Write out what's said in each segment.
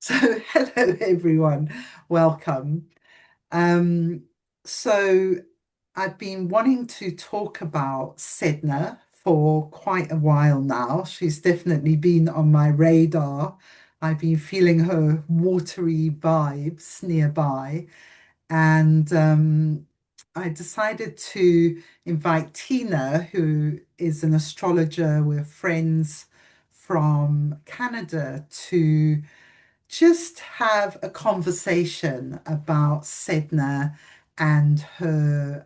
So, hello everyone, welcome. Um, so, I've been wanting to talk about Sedna for quite a while now. She's definitely been on my radar. I've been feeling her watery vibes nearby, and I decided to invite Tina, who is an astrologer. We're friends from Canada, to just have a conversation about Sedna and her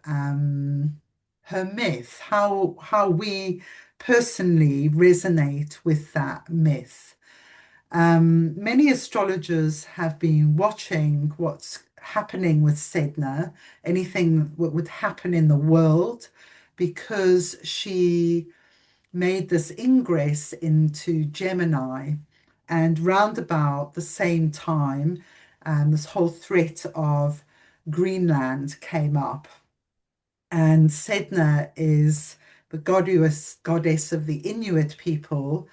myth, how we personally resonate with that myth. Many astrologers have been watching what's happening with Sedna, anything that would happen in the world, because she made this ingress into Gemini. And round about the same time, this whole threat of Greenland came up. And Sedna is the goddess of the Inuit people,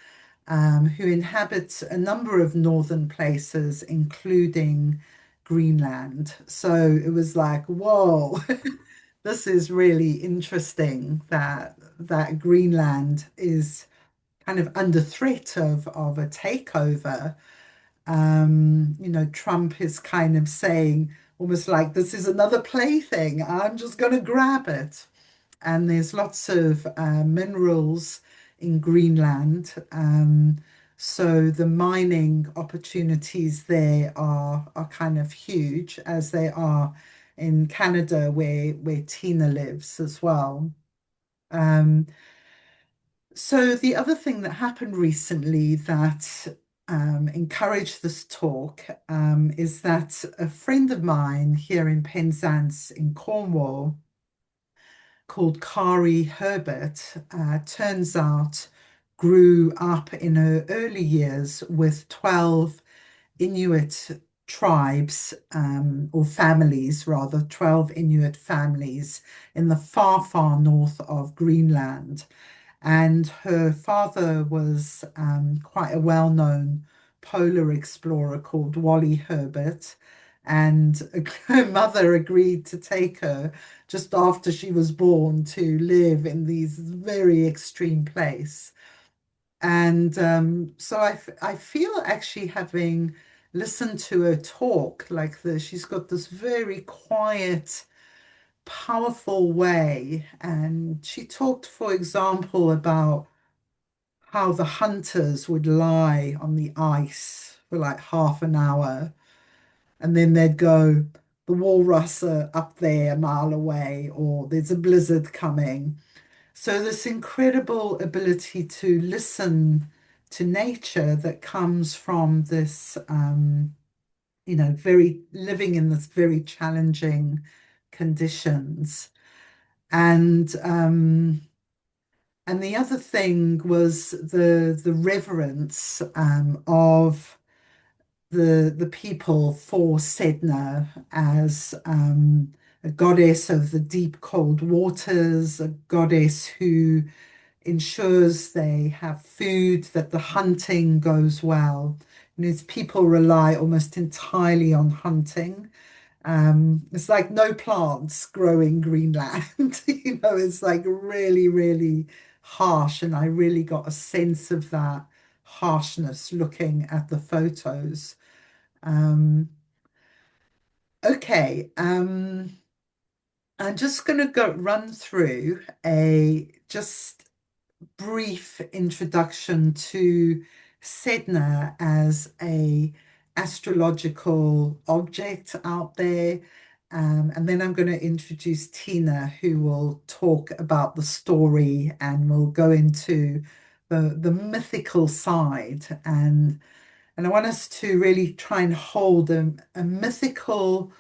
who inhabit a number of northern places, including Greenland. So it was like, whoa, this is really interesting that Greenland is kind of under threat of a takeover. Trump is kind of saying almost like this is another plaything. I'm just going to grab it. And there's lots of minerals in Greenland. So the mining opportunities there are kind of huge, as they are in Canada, where Tina lives as well. Um, so the other thing that happened recently that encouraged this talk is that a friend of mine here in Penzance in Cornwall, called Kari Herbert, turns out grew up in her early years with 12 Inuit tribes, or families rather, 12 Inuit families in the far, far north of Greenland. And her father was quite a well-known polar explorer called Wally Herbert. And her mother agreed to take her just after she was born to live in these very extreme place. And so I feel actually having listened to her talk like this, she's got this very quiet, powerful way. And she talked, for example, about how the hunters would lie on the ice for like half an hour, and then they'd go, the walrus are up there a mile away, or there's a blizzard coming. So this incredible ability to listen to nature that comes from this, very living in this very challenging conditions. And and the other thing was the reverence of the people for Sedna as a goddess of the deep cold waters, a goddess who ensures they have food, that the hunting goes well. And as people rely almost entirely on hunting. It's like no plants growing Greenland. It's like really, really harsh. And I really got a sense of that harshness looking at the photos. Um, okay, I'm just going to go run through a just brief introduction to Sedna as a astrological object out there. And then I'm going to introduce Tina, who will talk about the story and we'll go into the mythical side. And I want us to really try and hold a mythical,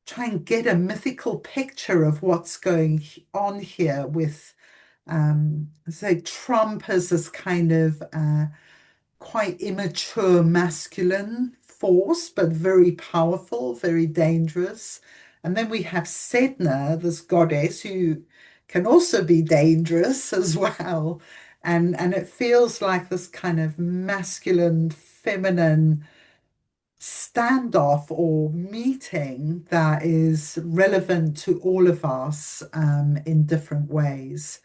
try and get a mythical picture of what's going on here with, say, Trump as this kind of quite immature masculine force, but very powerful, very dangerous. And then we have Sedna, this goddess who can also be dangerous as well. And it feels like this kind of masculine, feminine standoff or meeting that is relevant to all of us in different ways.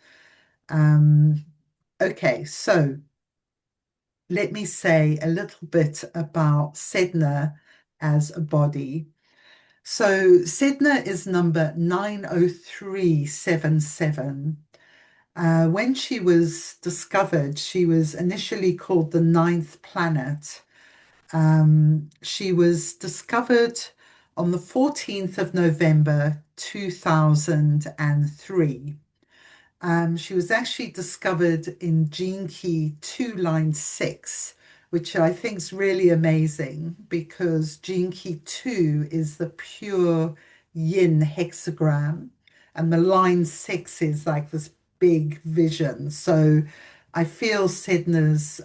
Um, okay, so let me say a little bit about Sedna as a body. So Sedna is number 90377. When she was discovered, she was initially called the ninth planet. She was discovered on the 14th of November 2003. She was actually discovered in gene key 2 line 6, which I think is really amazing because gene key 2 is the pure yin hexagram, and the line 6 is like this big vision. So I feel Sedna's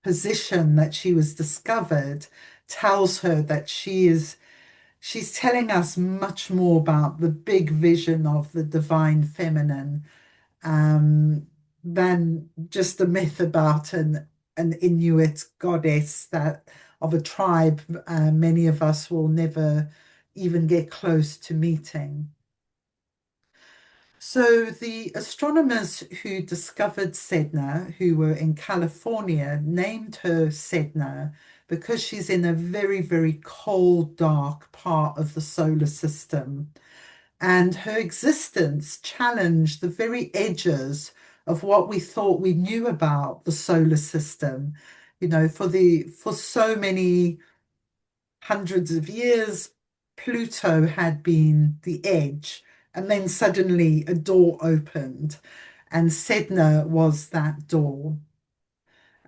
position that she was discovered tells her that she's telling us much more about the big vision of the divine feminine um, than just a myth about an Inuit goddess that of a tribe many of us will never even get close to meeting. So the astronomers who discovered Sedna, who were in California, named her Sedna because she's in a very, very cold, dark part of the solar system. And her existence challenged the very edges of what we thought we knew about the solar system. You know, for so many hundreds of years, Pluto had been the edge, and then suddenly a door opened, and Sedna was that door.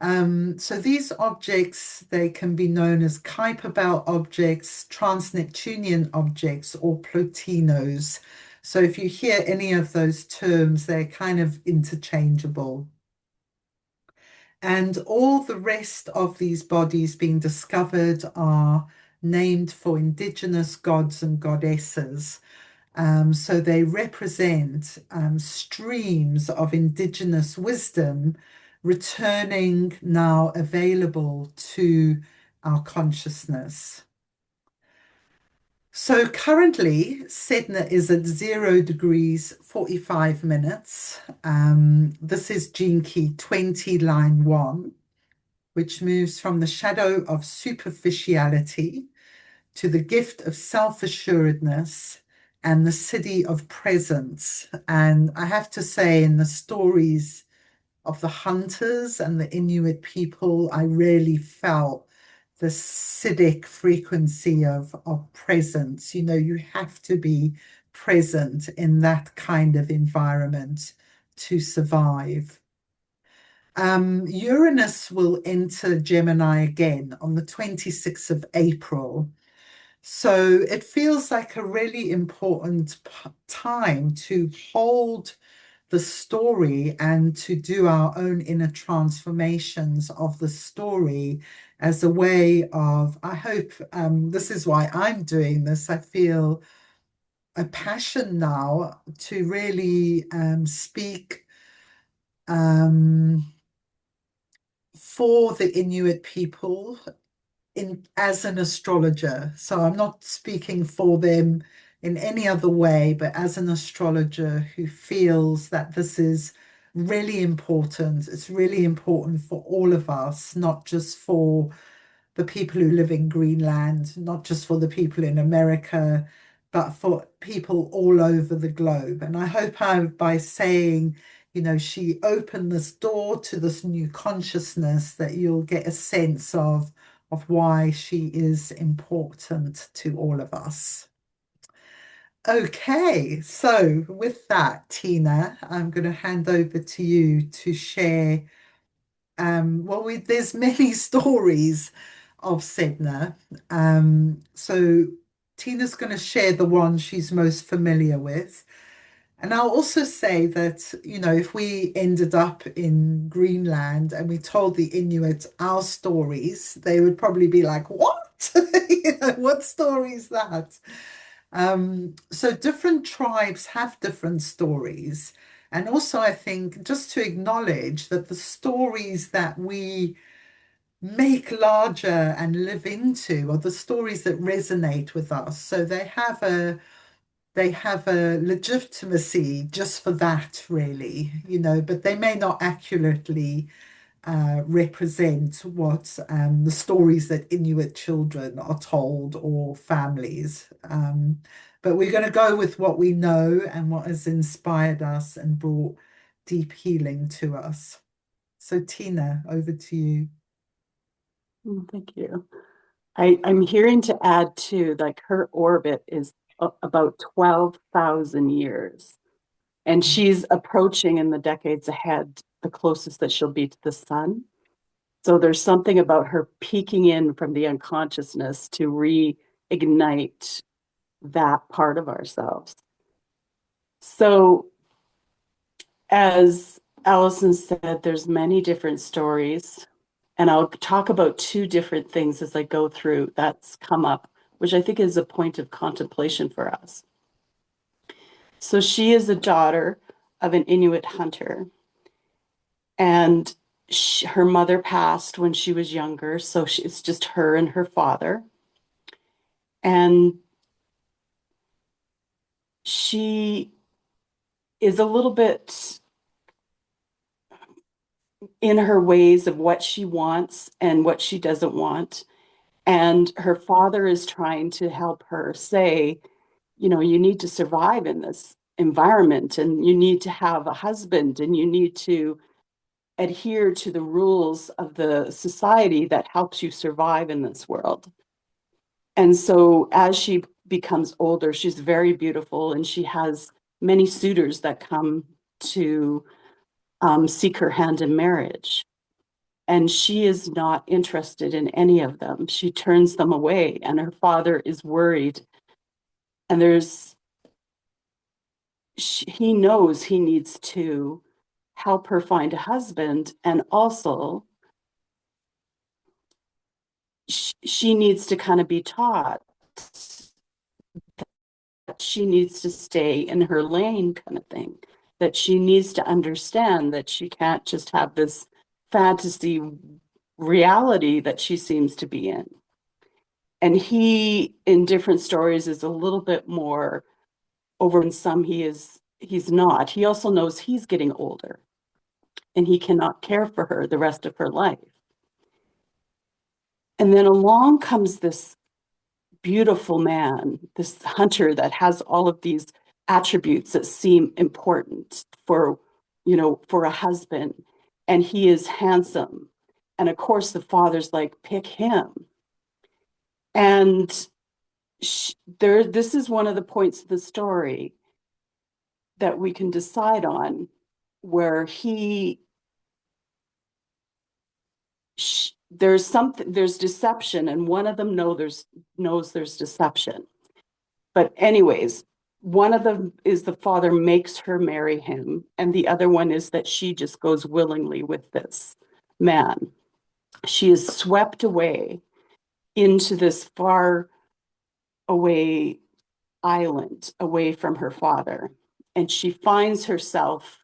So these objects, they can be known as Kuiper belt objects, Trans Neptunian objects, or Plotinos. So if you hear any of those terms, they're kind of interchangeable. And all the rest of these bodies being discovered are named for indigenous gods and goddesses. So they represent streams of indigenous wisdom returning now available to our consciousness. So currently, Sedna is at 0 degrees 45 minutes. This is gene key 20, line 1, which moves from the shadow of superficiality to the gift of self-assuredness and the city of presence. And I have to say, in the stories of the hunters and the Inuit people, I really felt the Siddhic frequency of presence. You know, you have to be present in that kind of environment to survive. Uranus will enter Gemini again on the 26th of April. So it feels like a really important time to hold the story and to do our own inner transformations of the story as a way of, I hope, this is why I'm doing this. I feel a passion now to really speak um, for the Inuit people as an astrologer. So I'm not speaking for them in any other way, but as an astrologer who feels that this is really important. It's really important for all of us, not just for the people who live in Greenland, not just for the people in America, but for people all over the globe. And I hope by saying, you know, she opened this door to this new consciousness that you'll get a sense of why she is important to all of us. Okay, so with that, Tina, I'm going to hand over to you to share. There's many stories of Sedna. So Tina's going to share the one she's most familiar with. And I'll also say that, you know, if we ended up in Greenland and we told the Inuit our stories, they would probably be like, what? You know, what story is that? So different tribes have different stories. And also, I think just to acknowledge that the stories that we make larger and live into, or the stories that resonate with us. So they have a legitimacy just for that, really, but they may not accurately represent what the stories that Inuit children are told or families. But we're going to go with what we know and what has inspired us and brought deep healing to us. So, Tina, over to you. Thank you. I'm hearing to add too, like her orbit is about 12,000 years, and she's approaching in the decades ahead the closest that she'll be to the sun. So there's something about her peeking in from the unconsciousness to reignite that part of ourselves. So as Allison said, there's many different stories, and I'll talk about two different things as I go through that's come up, which I think is a point of contemplation for us. So she is a daughter of an Inuit hunter, and her mother passed when she was younger, so it's just her and her father. And she is a little bit in her ways of what she wants and what she doesn't want. And her father is trying to help her say, you need to survive in this environment, and you need to have a husband, and you need to adhere to the rules of the society that helps you survive in this world. And so as she becomes older, she's very beautiful, and she has many suitors that come to seek her hand in marriage. And she is not interested in any of them. She turns them away, and her father is worried. And he knows he needs to help her find a husband, and also she needs to kind of be taught that she needs to stay in her lane, kind of thing, that she needs to understand that she can't just have this fantasy reality that she seems to be in. And he, in different stories, is a little bit more over. In some, he's not. He also knows he's getting older, and he cannot care for her the rest of her life. And then along comes this beautiful man, this hunter that has all of these attributes that seem important for a husband. And he is handsome. And of course, the father's like, pick him. And this is one of the points of the story that we can decide on, where there's deception, and one of them knows there's deception. But anyways, one of them is the father makes her marry him, and the other one is that she just goes willingly with this man. She is swept away into this far away island, away from her father, and she finds herself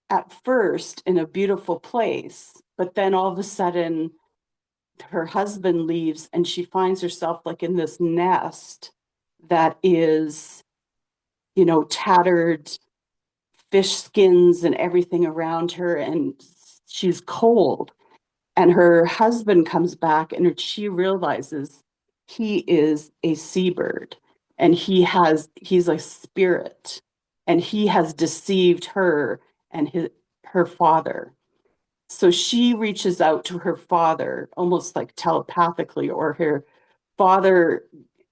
at first in a beautiful place, but then all of a sudden her husband leaves, and she finds herself like in this nest that is, tattered fish skins and everything around her, and she's cold. And her husband comes back, and she realizes he is a seabird, and he's a spirit, and he has deceived her and her father. So she reaches out to her father almost like telepathically, or her father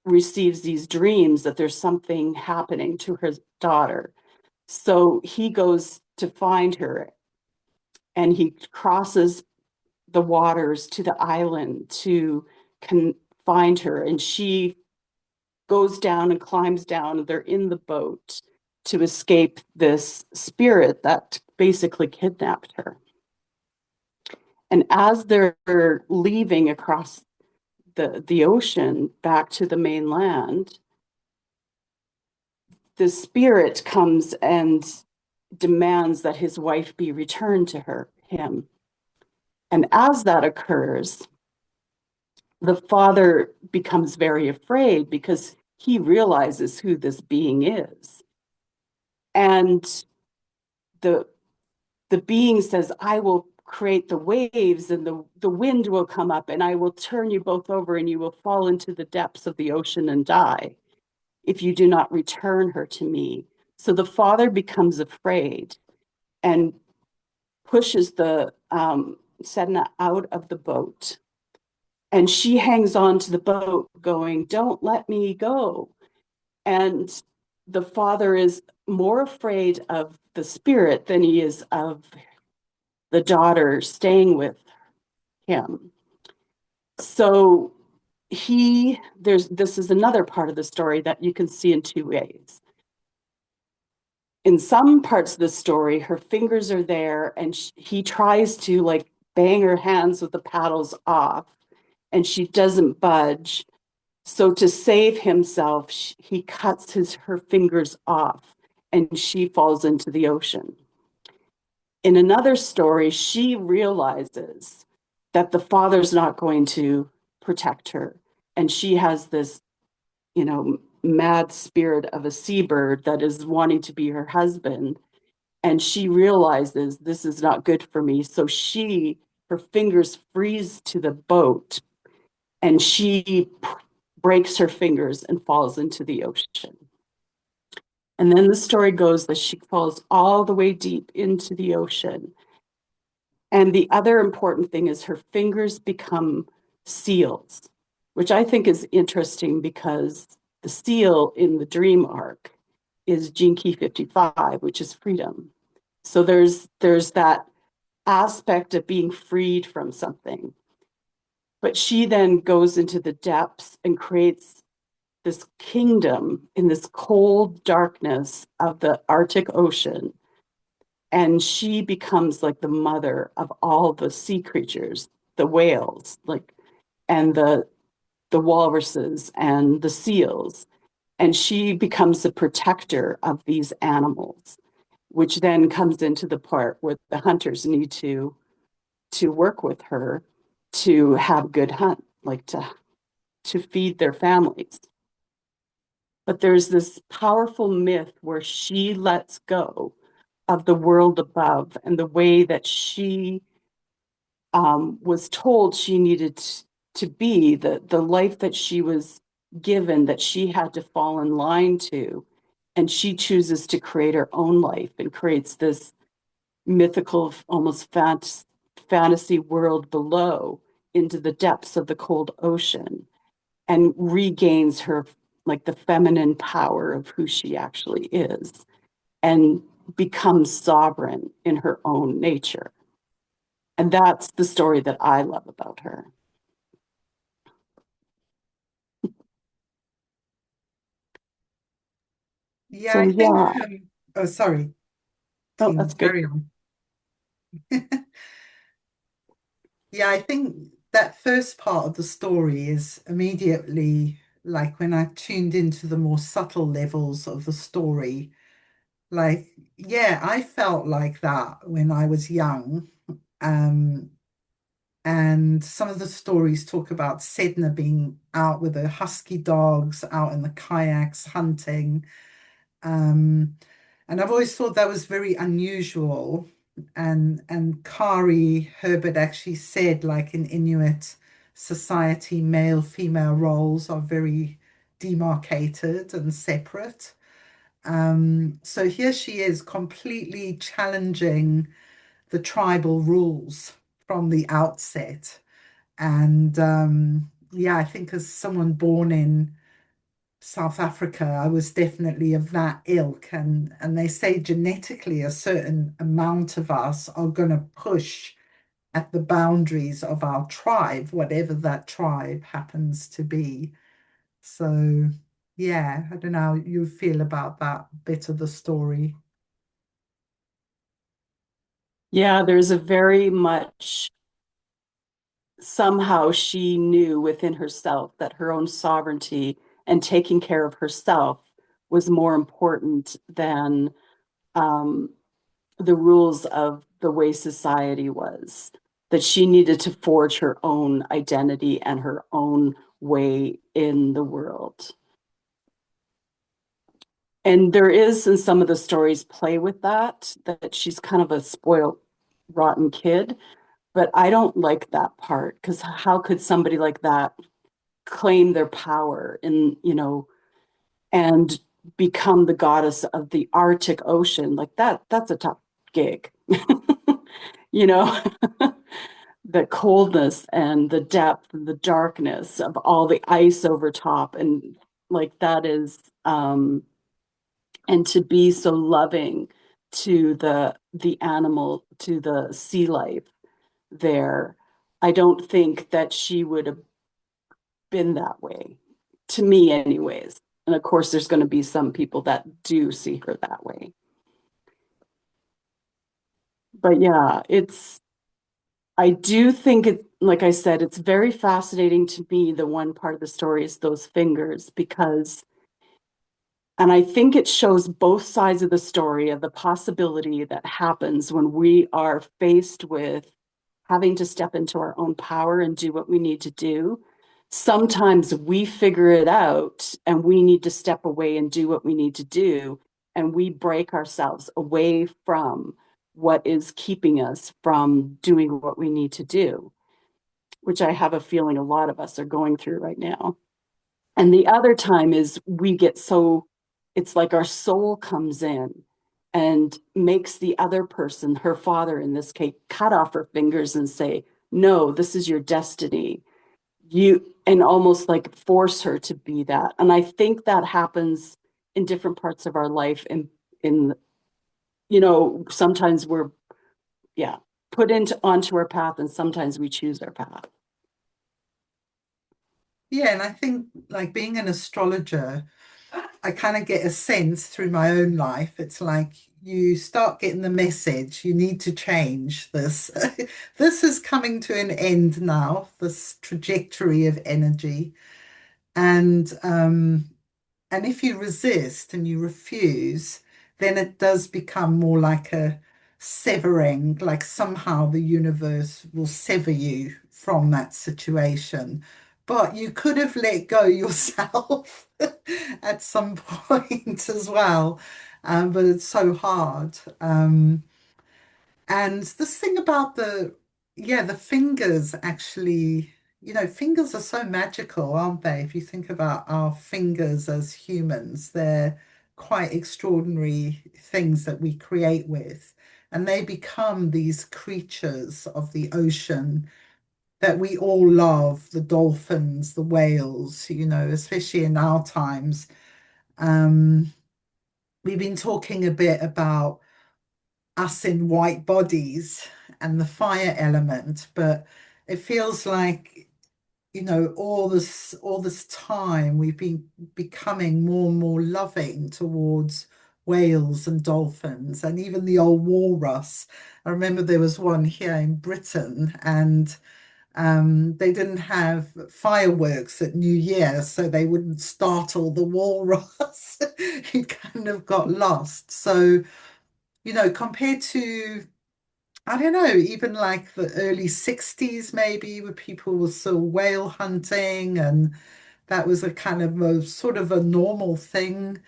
receives these dreams that there's something happening to her daughter. So he goes to find her, and he crosses the waters to the island to find her. And she goes down and climbs down, and they're in the boat to escape this spirit that basically kidnapped her. And as they're leaving across the ocean back to the mainland, the spirit comes and demands that his wife be returned to him. And as that occurs, the father becomes very afraid because he realizes who this being is. And the the being says, I will create the waves and the wind will come up and I will turn you both over and you will fall into the depths of the ocean and die if you do not return her to me. So the father becomes afraid and pushes the Sedna out of the boat. And she hangs on to the boat, going, don't let me go. And the father is more afraid of the spirit than he is of the daughter staying with him. So this is another part of the story that you can see in two ways. In some parts of the story, her fingers are there and he tries to like bang her hands with the paddles off and she doesn't budge. So to save himself, he cuts her fingers off and she falls into the ocean. In another story, she realizes that the father's not going to protect her. And she has this, mad spirit of a seabird that is wanting to be her husband. And she realizes this is not good for me. So her fingers freeze to the boat and she breaks her fingers and falls into the ocean. And then the story goes that she falls all the way deep into the ocean. And the other important thing is her fingers become seals, which I think is interesting because the seal in the dream arc is Gene Key 55, which is freedom. So there's that aspect of being freed from something. But she then goes into the depths and creates this kingdom in this cold darkness of the Arctic Ocean. And she becomes like the mother of all the sea creatures, the whales, and the walruses and the seals. And she becomes the protector of these animals, which then comes into the part where the hunters need to work with her to have good hunt, like to feed their families. But there's this powerful myth where she lets go of the world above and the way that she was told she needed to be, the life that she was given, that she had to fall in line to. And she chooses to create her own life and creates this mythical, almost fantasy world below into the depths of the cold ocean and regains her like the feminine power of who she actually is and becomes sovereign in her own nature. And that's the story that I love about her. Yeah, So I think, yeah, oh, sorry, oh, Tina, that's good. carry on. Yeah, I think that first part of the story is immediately like when I tuned into the more subtle levels of the story. Like, yeah, I felt like that when I was young. Um, and some of the stories talk about Sedna being out with her husky dogs, out in the kayaks, hunting. Um, and I've always thought that was very unusual. And Kari Herbert actually said, like in Inuit society, male female roles are very demarcated and separate. So here she is completely challenging the tribal rules from the outset. And yeah, I think as someone born in South Africa, I was definitely of that ilk. And they say genetically a certain amount of us are going to push at the boundaries of our tribe, whatever that tribe happens to be. So yeah, I don't know how you feel about that bit of the story. Yeah, there's a very much somehow she knew within herself that her own sovereignty and taking care of herself was more important than um, the rules of the way society was. that she needed to forge her own identity and her own way in the world. And there is, in some of the stories, play with that she's kind of a spoiled, rotten kid. But I don't like that part, because how could somebody like that claim their power and become the goddess of the Arctic Ocean? Like that's a tough gig. you know, the coldness and the depth and the darkness of all the ice over top. And like that is and to be so loving to the animal, to the sea life there. I don't think that she would have been that way, to me anyways. And of course there's going to be some people that do see her that way. But yeah, I do think it, like I said, it's very fascinating to me. The one part of the story is those fingers, because, and I think it shows both sides of the story of the possibility that happens when we are faced with having to step into our own power and do what we need to do. Sometimes we figure it out and we need to step away and do what we need to do. And we break ourselves away from what is keeping us from doing what we need to do, which I have a feeling a lot of us are going through right now. And the other time is we get so, it's like our soul comes in and makes the other person, her father in this case, cut off her fingers and say, no, this is your destiny. And almost like force her to be that. And I think that happens in different parts of our life. In sometimes we're, yeah, put into onto our path, and sometimes we choose our path. Yeah, and I think like being an astrologer, I kind of get a sense through my own life. It's like you start getting the message, you need to change this. This is coming to an end now, this trajectory of energy. And and if you resist and you refuse, then it does become more like a severing, like somehow the universe will sever you from that situation. But you could have let go yourself at some point as well. But it's so hard. And this thing about yeah, the fingers actually, fingers are so magical, aren't they? If you think about our fingers as humans, they're quite extraordinary things that we create with. And they become these creatures of the ocean that we all love, the dolphins, the whales, especially in our times. Um, we've been talking a bit about us in white bodies and the fire element, but it feels like, all this time we've been becoming more and more loving towards whales and dolphins and even the old walrus. I remember there was one here in Britain, and they didn't have fireworks at New Year, so they wouldn't startle the walrus. He kind of got lost. So, compared to, I don't know, even like the early 60s, maybe, where people were still whale hunting, and that was a kind of a sort of a normal thing,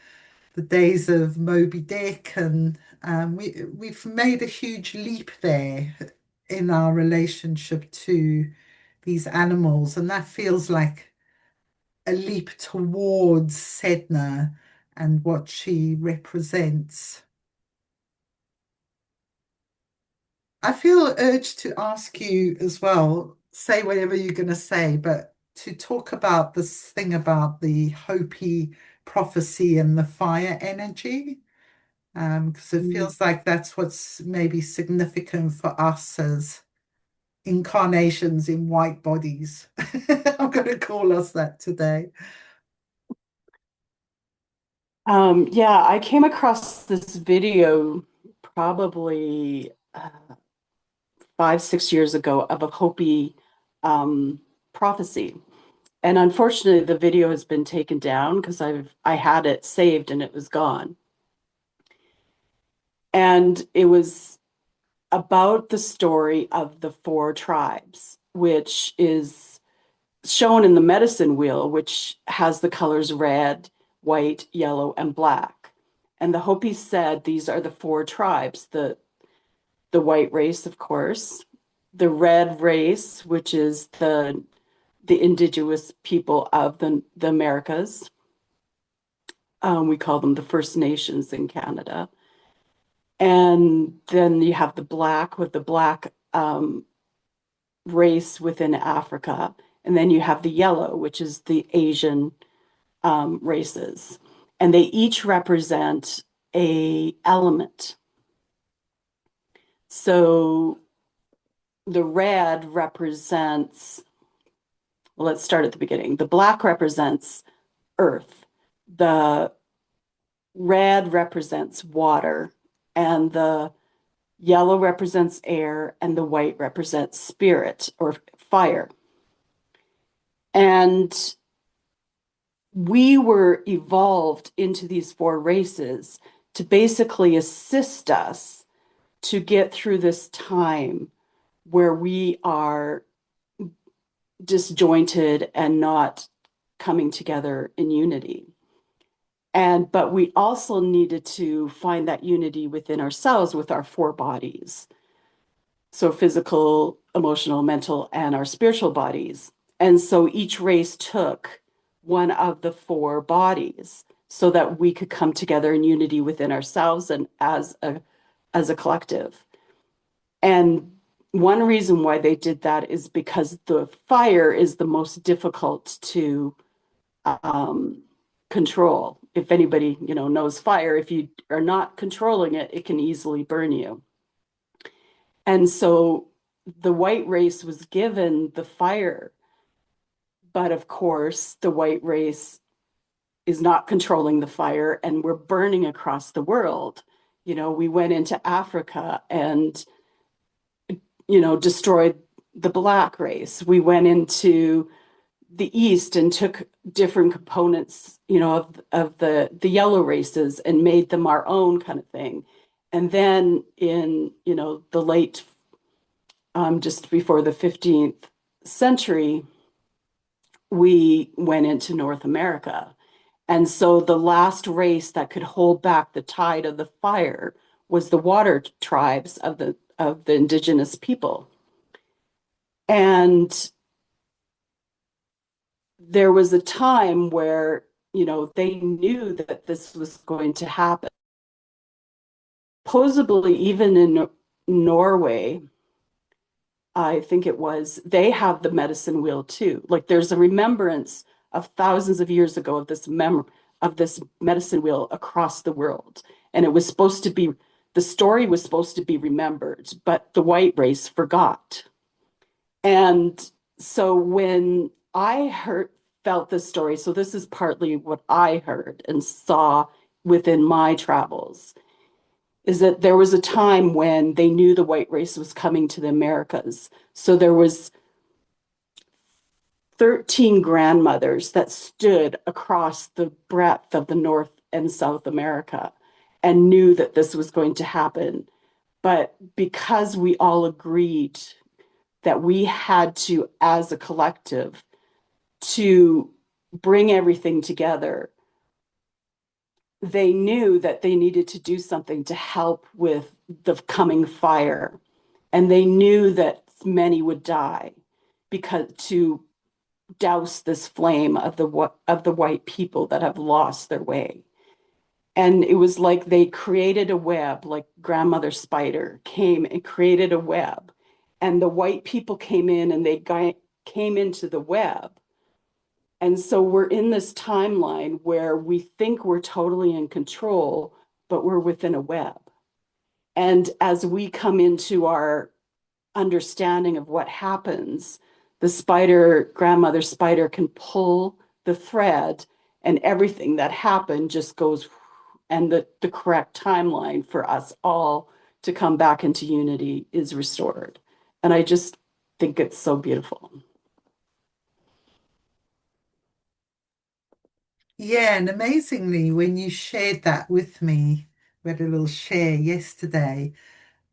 the days of Moby Dick, and we've made a huge leap there in our relationship to these animals, and that feels like a leap towards Sedna and what she represents. I feel urged to ask you as well, say whatever you're going to say, but to talk about this thing about the Hopi prophecy and the fire energy, because it Mm. feels like that's what's maybe significant for us as incarnations in white bodies. I'm going to call us that today. Yeah, I came across this video probably 5, 6 years ago of a Hopi um, prophecy. And unfortunately, the video has been taken down because I had it saved and it was gone. And it was about the story of the four tribes, which is shown in the medicine wheel, which has the colors red, white, yellow, and black. And the Hopi said these are the four tribes, the white race, of course, the red race, which is the indigenous people of the Americas. We call them the First Nations in Canada. And then you have the black with the black race within Africa. And then you have the yellow, which is the Asian races. And they each represent a element. So the red represents, well, let's start at the beginning. The black represents earth. The red represents water. And the yellow represents air. And the white represents spirit or fire. And we were evolved into these four races to basically assist us to get through this time where we are disjointed and not coming together in unity. But we also needed to find that unity within ourselves with our four bodies. So physical, emotional, mental, and our spiritual bodies. And so each race took one of the four bodies so that we could come together in unity within ourselves and as a collective. And one reason why they did that is because the fire is the most difficult to um, control. If anybody, knows fire, if you are not controlling it, it can easily burn you. And so the white race was given the fire, but of course, the white race is not controlling the fire, and we're burning across the world. We went into Africa and destroyed the black race. We went into the East and took different components, of the yellow races and made them our own kind of thing. And then in, the late, just before the 15th century, we went into North America. And so the last race that could hold back the tide of the fire was the water tribes of the indigenous people. And there was a time where, they knew that this was going to happen. Supposedly, even in Norway, I think it was, they have the medicine wheel too. Like there's a remembrance of thousands of years ago of this medicine wheel across the world. And it was supposed to be, the story was supposed to be remembered, but the white race forgot. And so when I felt this story, so this is partly what I heard and saw within my travels, is that there was a time when they knew the white race was coming to the Americas. So there was 13 grandmothers that stood across the breadth of the North and South America and knew that this was going to happen. But because we all agreed that we had to, as a collective, to bring everything together, they knew that they needed to do something to help with the coming fire. And they knew that many would die because to douse this flame of the white people that have lost their way. And it was like they created a web, like grandmother spider came and created a web. And the white people came in and they came into the web. And so we're in this timeline where we think we're totally in control, but we're within a web. And as we come into our understanding of what happens, the grandmother spider can pull the thread and everything that happened just goes, and the correct timeline for us all to come back into unity is restored. And I just think it's so beautiful. Yeah, and amazingly, when you shared that with me, we had a little share yesterday.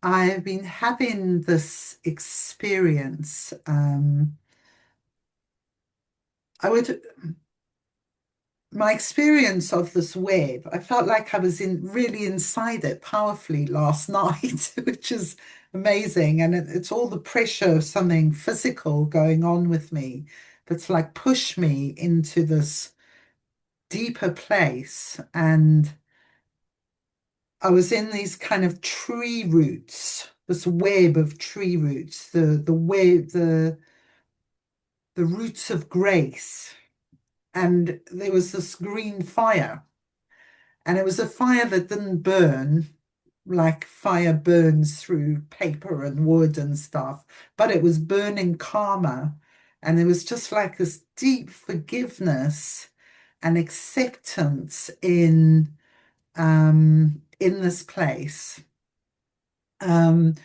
I've been having this experience. I would, my experience of this wave, I felt like I was in really inside it powerfully last night, which is amazing. And it's all the pressure of something physical going on with me that's like pushed me into this deeper place. And I was in these kind of tree roots, this web of tree roots, the web, the roots of grace. And there was this green fire. And it was a fire that didn't burn like fire burns through paper and wood and stuff, but it was burning karma. And there was just like this deep forgiveness and acceptance in this place. Um,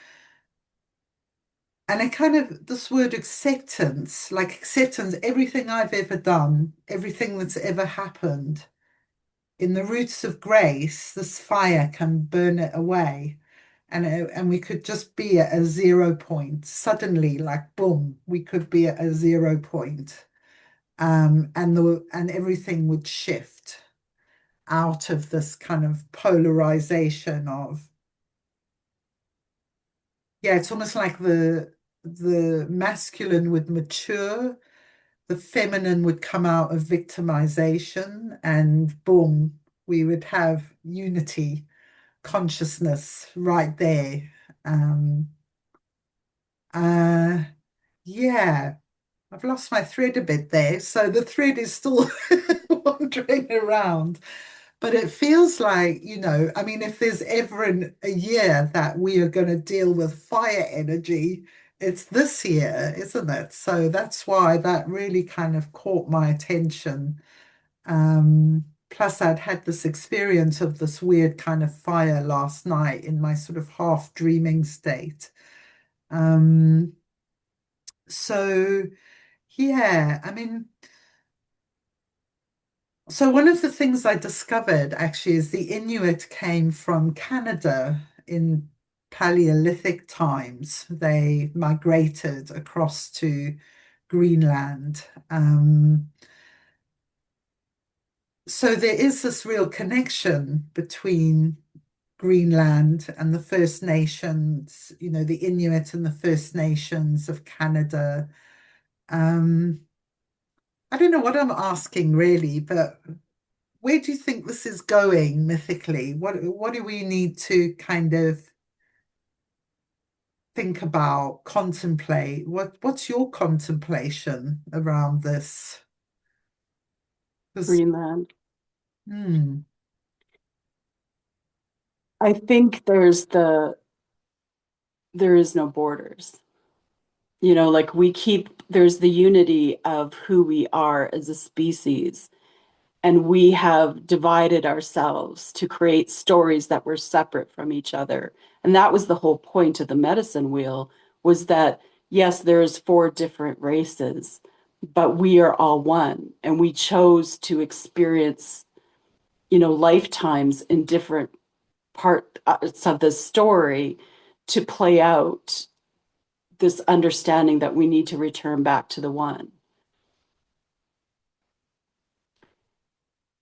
and it kind of, this word acceptance, like acceptance, everything I've ever done, everything that's ever happened, in the roots of grace, this fire can burn it away. And we could just be at a 0 point. Suddenly, like boom, we could be at a 0 point. And everything would shift out of this kind of polarization of, yeah, it's almost like the masculine would mature, the feminine would come out of victimization, and boom, we would have unity, consciousness right there. Um, uh, yeah, I've lost my thread a bit there. So the thread is still wandering around. But it feels like, I mean, if there's ever a year that we are going to deal with fire energy, it's this year, isn't it? So that's why that really kind of caught my attention. Plus, I'd had this experience of this weird kind of fire last night in my sort of half dreaming state. Um, so, yeah, I mean, so one of the things I discovered actually is the Inuit came from Canada in Paleolithic times. They migrated across to Greenland. So there is this real connection between Greenland and the First Nations, the Inuit and the First Nations of Canada. Um, I don't know what I'm asking really, but where do you think this is going mythically? What do we need to kind of think about, contemplate? What's your contemplation around this? 'Cause, Greenland. hmm, I think there is no borders. Like there's the unity of who we are as a species, and we have divided ourselves to create stories that were separate from each other. And that was the whole point of the medicine wheel, was that yes, there's four different races, but we are all one, and we chose to experience, lifetimes in different parts of the story to play out this understanding that we need to return back to the one.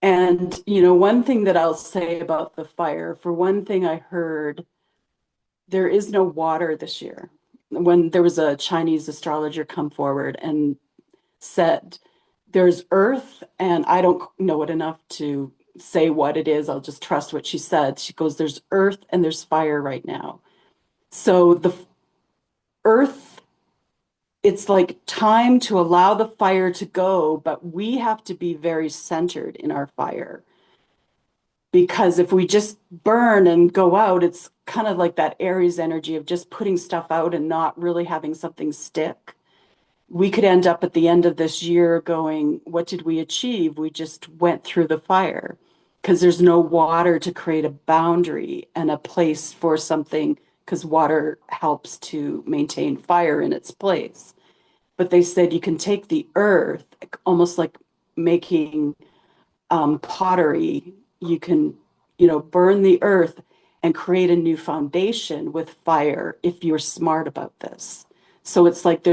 And, one thing that I'll say about the fire, for one thing, I heard there is no water this year. When there was a Chinese astrologer come forward and said, there's earth, and I don't know it enough to say what it is. I'll just trust what she said. She goes, there's earth and there's fire right now. So the earth, it's like time to allow the fire to go, but we have to be very centered in our fire. Because if we just burn and go out, it's kind of like that Aries energy of just putting stuff out and not really having something stick. We could end up at the end of this year going, what did we achieve? We just went through the fire because there's no water to create a boundary and a place for something, because water helps to maintain fire in its place. But they said you can take the earth, almost like making pottery. You can, burn the earth and create a new foundation with fire if you're smart about this. So it's like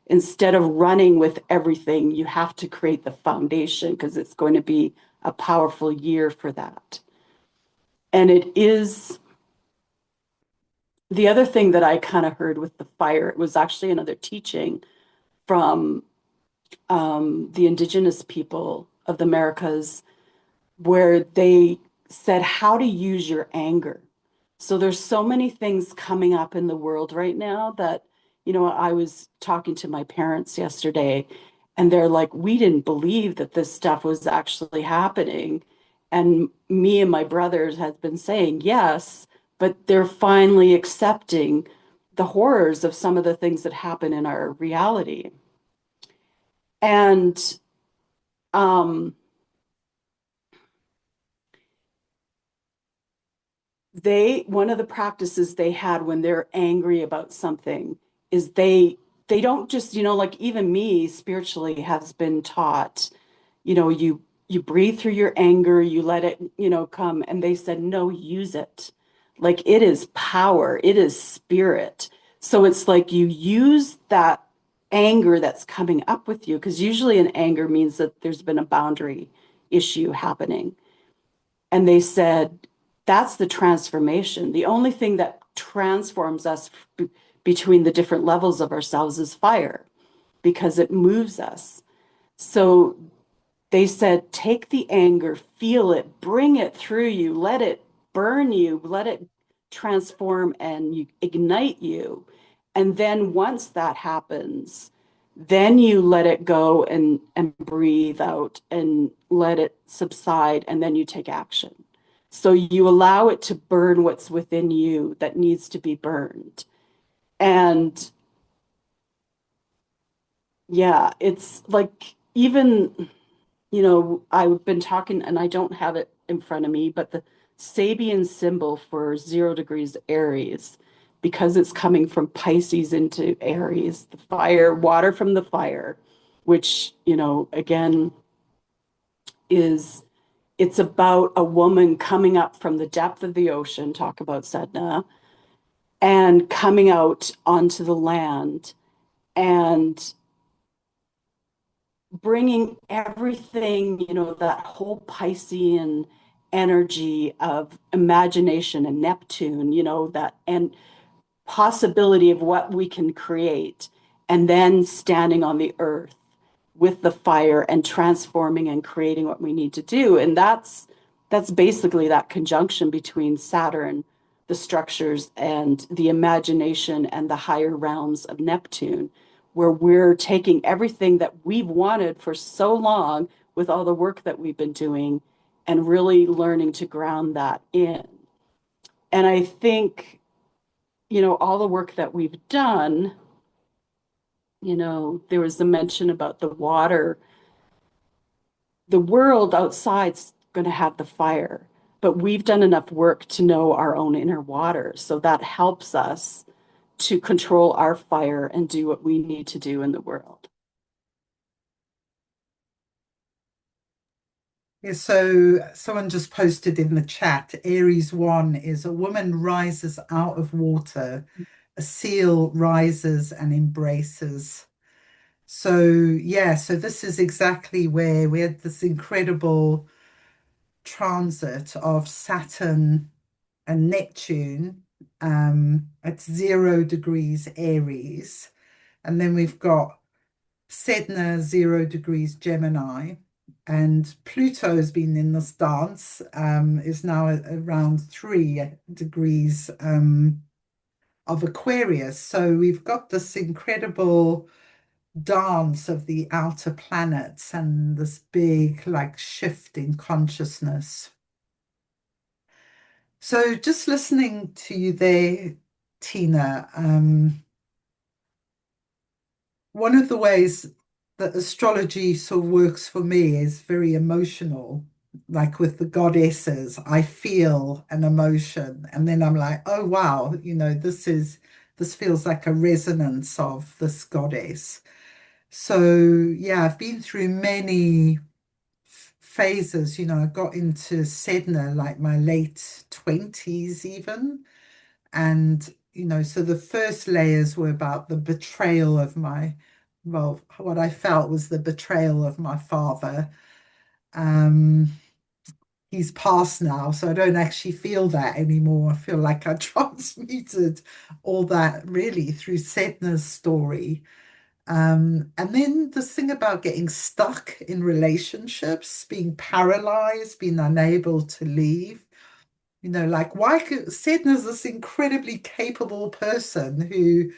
instead of running with everything, you have to create the foundation because it's going to be a powerful year for that. And it is the other thing that I kind of heard with the fire, it was actually another teaching from the indigenous people of the Americas where they said how to use your anger. So there's so many things coming up in the world right now that, I was talking to my parents yesterday and they're like, we didn't believe that this stuff was actually happening. And me and my brothers has been saying yes, but they're finally accepting the horrors of some of the things that happen in our reality. And um, one of the practices they had when they're angry about something is they don't just, like even me spiritually has been taught, you breathe through your anger, you let it, come. And they said, no, use it. Like it is power, it is spirit. So it's like you use that anger that's coming up with you, because usually an anger means that there's been a boundary issue happening. And they said, that's the transformation. The only thing that transforms us between the different levels of ourselves is fire because it moves us. So they said, take the anger, feel it, bring it through you, let it burn you, let it transform and ignite you. And then once that happens, then you let it go and breathe out and let it subside, and then you take action. So you allow it to burn what's within you that needs to be burned. And yeah, it's like even I've been talking, and I don't have it in front of me, but the Sabian symbol for 0 degrees Aries, because it's coming from Pisces into Aries, the fire, water from the fire, which, again, is it's about a woman coming up from the depth of the ocean, talk about Sedna, and coming out onto the land and bringing everything, that whole Piscean energy of imagination and Neptune, that and possibility of what we can create, and then standing on the earth with the fire and transforming and creating what we need to do. And that's basically that conjunction between Saturn, the structures, and the imagination and the higher realms of Neptune, where we're taking everything that we've wanted for so long with all the work that we've been doing and really learning to ground that in. And I think, all the work that we've done, there was a mention about the water. The world outside's going to have the fire, but we've done enough work to know our own inner water. So that helps us to control our fire and do what we need to do in the world. Yeah, so someone just posted in the chat, Aries 1 is a woman rises out of water, a seal rises and embraces. So yeah, so this is exactly where we had this incredible transit of Saturn and Neptune at 0 degrees Aries. And then we've got Sedna, 0 degrees Gemini. And Pluto's been in this dance, is now around 3 degrees of Aquarius. So we've got this incredible dance of the outer planets and this big like shift in consciousness. So just listening to you there, Tina, one of the ways that astrology sort of works for me is very emotional. Like with the goddesses, I feel an emotion, and then I'm like, oh wow, this feels like a resonance of this goddess. So yeah, I've been through many phases. I got into Sedna like my late 20s even. And, so the first layers were about the betrayal of well, what I felt was the betrayal of my father. Um, he's passed now, so I don't actually feel that anymore. I feel like I transmuted all that really through Sedna's story. And then this thing about getting stuck in relationships, being paralyzed, being unable to leave. Like why could Sedna's this incredibly capable person who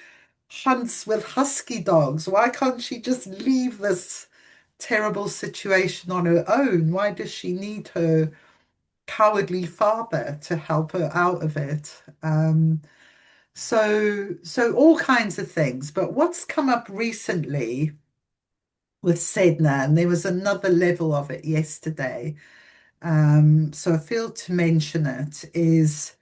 hunts with husky dogs? Why can't she just leave this terrible situation on her own? Why does she need her cowardly father to help her out of it? So all kinds of things. But what's come up recently with Sedna, and there was another level of it yesterday. So I feel to mention it is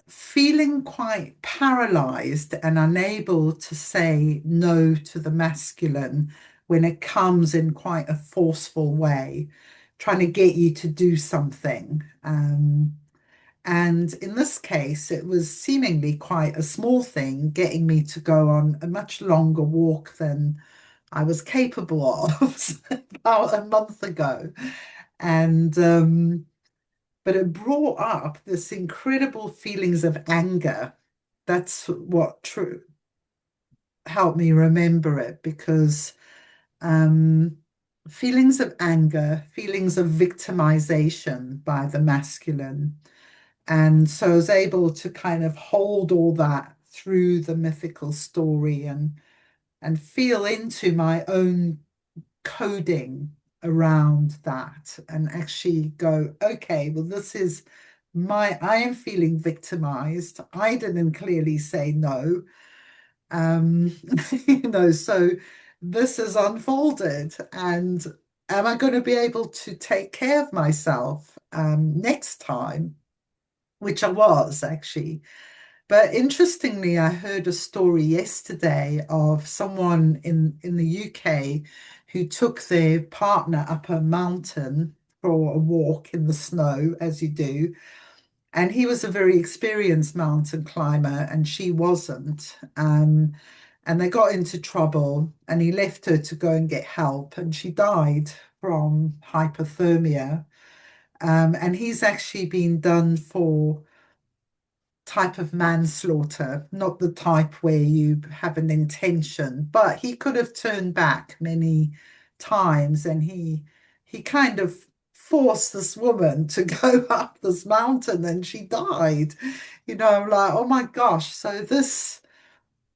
feeling quite paralyzed and unable to say no to the masculine when it comes in quite a forceful way, trying to get you to do something. And in this case, it was seemingly quite a small thing, getting me to go on a much longer walk than I was capable of about a month ago. And but it brought up this incredible feelings of anger. That's what true helped me remember it because um, feelings of anger, feelings of victimization by the masculine. And so I was able to kind of hold all that through the mythical story and feel into my own coding around that and actually go, okay, well, this is I am feeling victimized. I didn't clearly say no. Um, so this has unfolded. And am I going to be able to take care of myself next time? Which I was actually. But interestingly, I heard a story yesterday of someone in the UK who took their partner up a mountain for a walk in the snow, as you do. And he was a very experienced mountain climber, and she wasn't. And they got into trouble, and he left her to go and get help, and she died from hypothermia. And he's actually been done for type of manslaughter, not the type where you have an intention, but he could have turned back many times and he kind of forced this woman to go up this mountain and she died. I'm like, oh my gosh, so this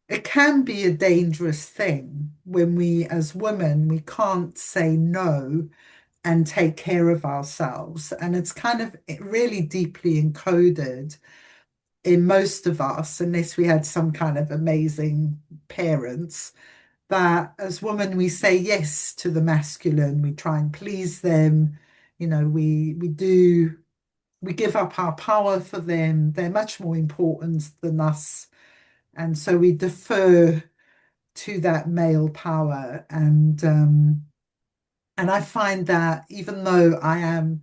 it can be a dangerous thing when we as women we can't say no and take care of ourselves. And it's kind of really deeply encoded in most of us, unless we had some kind of amazing parents, that as women we say yes to the masculine, we try and please them, we give up our power for them. They're much more important than us. And so we defer to that male power. And I find that even though I am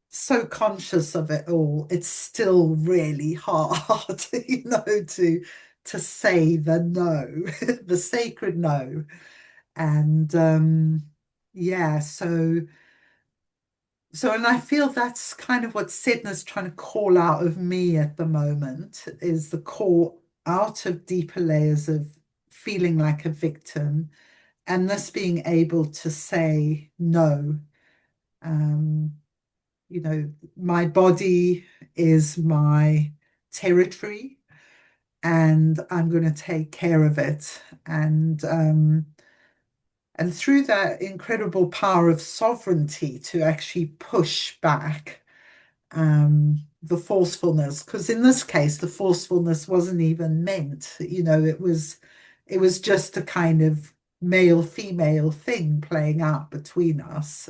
so conscious of it all, it's still really hard, to say the no, the sacred no. And yeah, and I feel that's kind of what Sedna's trying to call out of me at the moment is the call out of deeper layers of feeling like a victim and thus being able to say no. Um, my body is my territory and I'm going to take care of it. And through that incredible power of sovereignty to actually push back the forcefulness, because in this case, the forcefulness wasn't even meant, it was just a kind of male female thing playing out between us.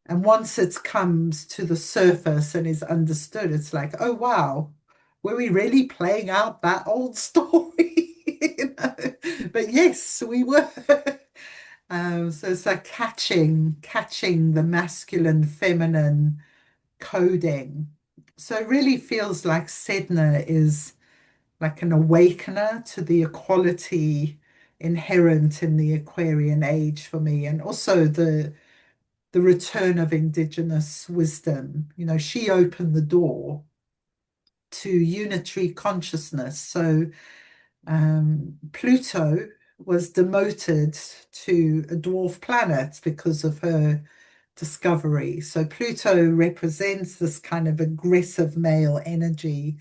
And once it comes to the surface and is understood, it's like, oh wow, were we really playing out that old story? But yes, we were. So it's like catching the masculine, feminine coding. So it really feels like Sedna is like an awakener to the equality inherent in the Aquarian age for me, and also the return of indigenous wisdom. You know, she opened the door to unitary consciousness. So Pluto was demoted to a dwarf planet because of her discovery. So Pluto represents this kind of aggressive male energy,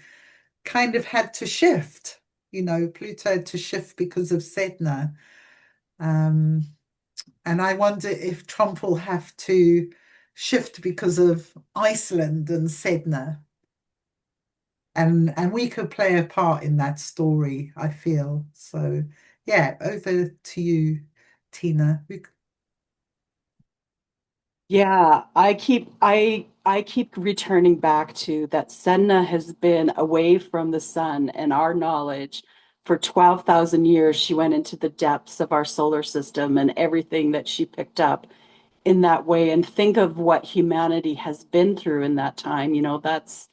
kind of had to shift. You know, Pluto had to shift because of Sedna. Um, and I wonder if Trump will have to shift because of Iceland and Sedna. And we could play a part in that story, I feel. So yeah, over to you, Tina. Yeah, I keep returning back to that Sedna has been away from the sun and our knowledge for 12,000 years. She went into the depths of our solar system and everything that she picked up in that way. And think of what humanity has been through in that time. You know, that's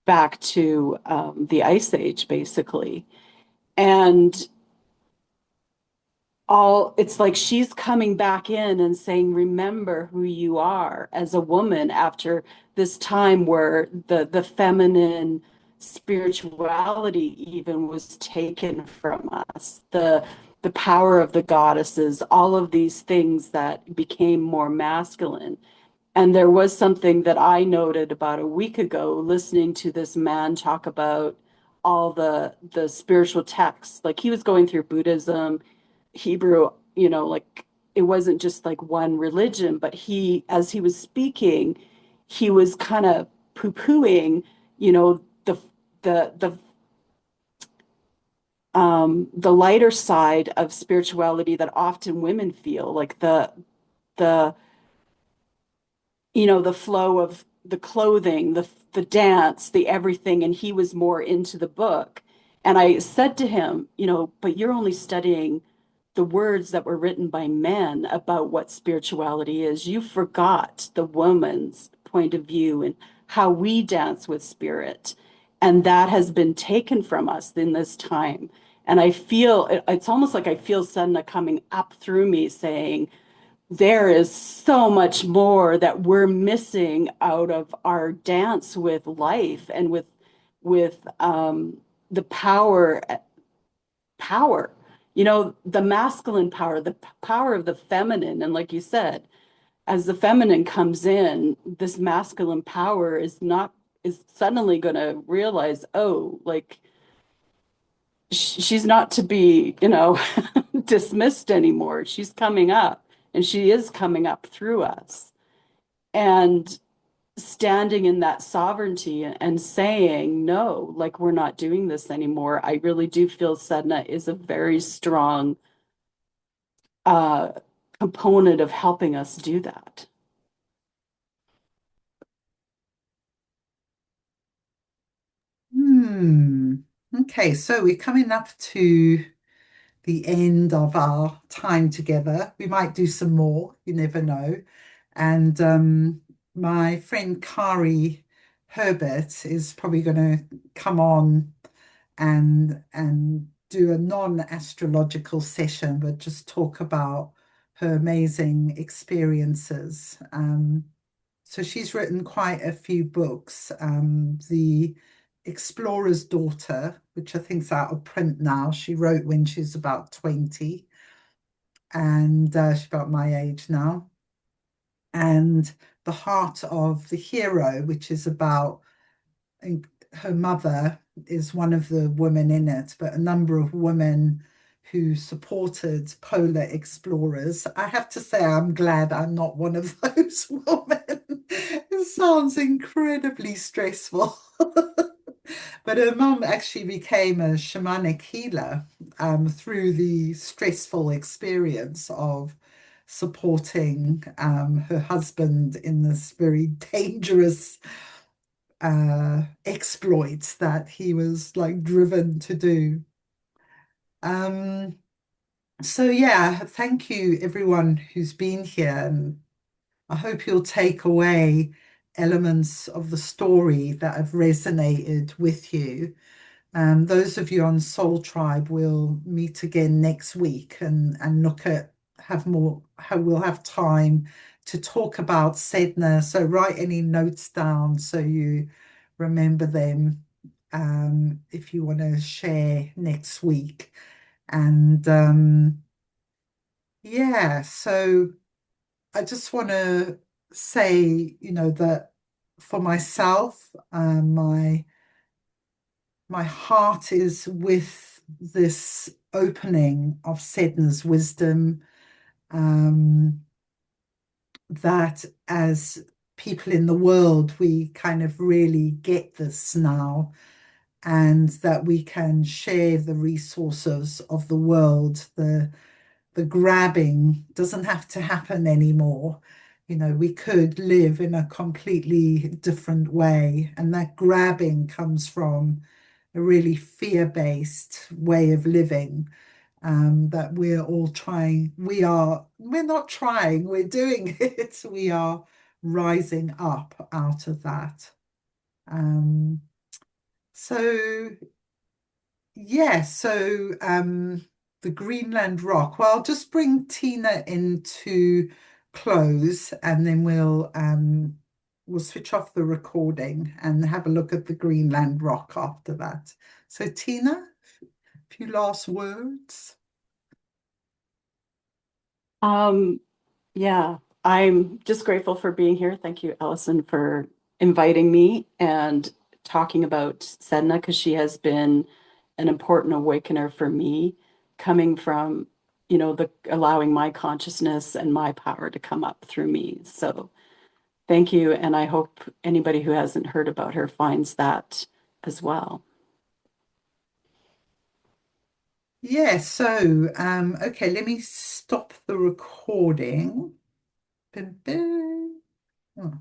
back to the Ice Age, basically. And all it's like she's coming back in and saying, remember who you are as a woman after this time where the feminine spirituality even was taken from us, the power of the goddesses, all of these things that became more masculine. And there was something that I noted about a week ago, listening to this man talk about all the spiritual texts. Like he was going through Buddhism, Hebrew, you know, like it wasn't just like one religion, but he, as he was speaking, he was kind of poo-pooing, you know, the lighter side of spirituality that often women feel, like the you know, the flow of the clothing, the dance, the everything, and he was more into the book. And I said to him, you know, but you're only studying the words that were written by men about what spirituality is. You forgot the woman's point of view and how we dance with spirit. And that has been taken from us in this time. And I feel it's almost like I feel Sedna coming up through me saying, there is so much more that we're missing out of our dance with life and with the power, you know, the masculine power, the power of the feminine. And like you said, as the feminine comes in, this masculine power is suddenly going to realize, oh, like she's not to be, you know, dismissed anymore. She's coming up and she is coming up through us. And standing in that sovereignty and saying, no, like we're not doing this anymore. I really do feel Sedna is a very strong uh, component of helping us do that. Hmm. Okay, so we're coming up to the end of our time together. We might do some more, you never know. And my friend Kari Herbert is probably going to come on and do a non-astrological session, but just talk about her amazing experiences. So she's written quite a few books. The Explorer's Daughter, which I think is out of print now, she wrote when she was about 20, and she's about my age now. And The Heart of the Hero, which is about her mother is one of the women in it, but a number of women who supported polar explorers. I have to say, I'm glad I'm not one of those women. It sounds incredibly stressful. But her mum actually became a shamanic healer through the stressful experience of supporting her husband in this very dangerous exploits that he was like driven to do. Um, So yeah, thank you everyone who's been here, and I hope you'll take away elements of the story that have resonated with you. Those of you on Soul Tribe will meet again next week and look at have more how we'll have time to talk about Sedna. So write any notes down so you remember them if you want to share next week. And yeah, so I just want to say, that for myself, my heart is with this opening of Sedna's wisdom, um, that as people in the world, we kind of really get this now, and that we can share the resources of the world. The grabbing doesn't have to happen anymore. We could live in a completely different way, and that grabbing comes from a really fear-based way of living, that we're all trying. We're not trying, we're doing it. We are rising up out of that. Um, so yeah, so the Greenland rock. Well, I'll just bring Tina in to close, and then we'll switch off the recording and have a look at the Greenland rock after that. So Tina, a few last words. Um, yeah, I'm just grateful for being here. Thank you, Allison, for inviting me and talking about Sedna because she has been an important awakener for me, coming from, the allowing my consciousness and my power to come up through me. So thank you, and I hope anybody who hasn't heard about her finds that as well. Yeah, so okay, let me stop the recording. Bim, bim. Oh.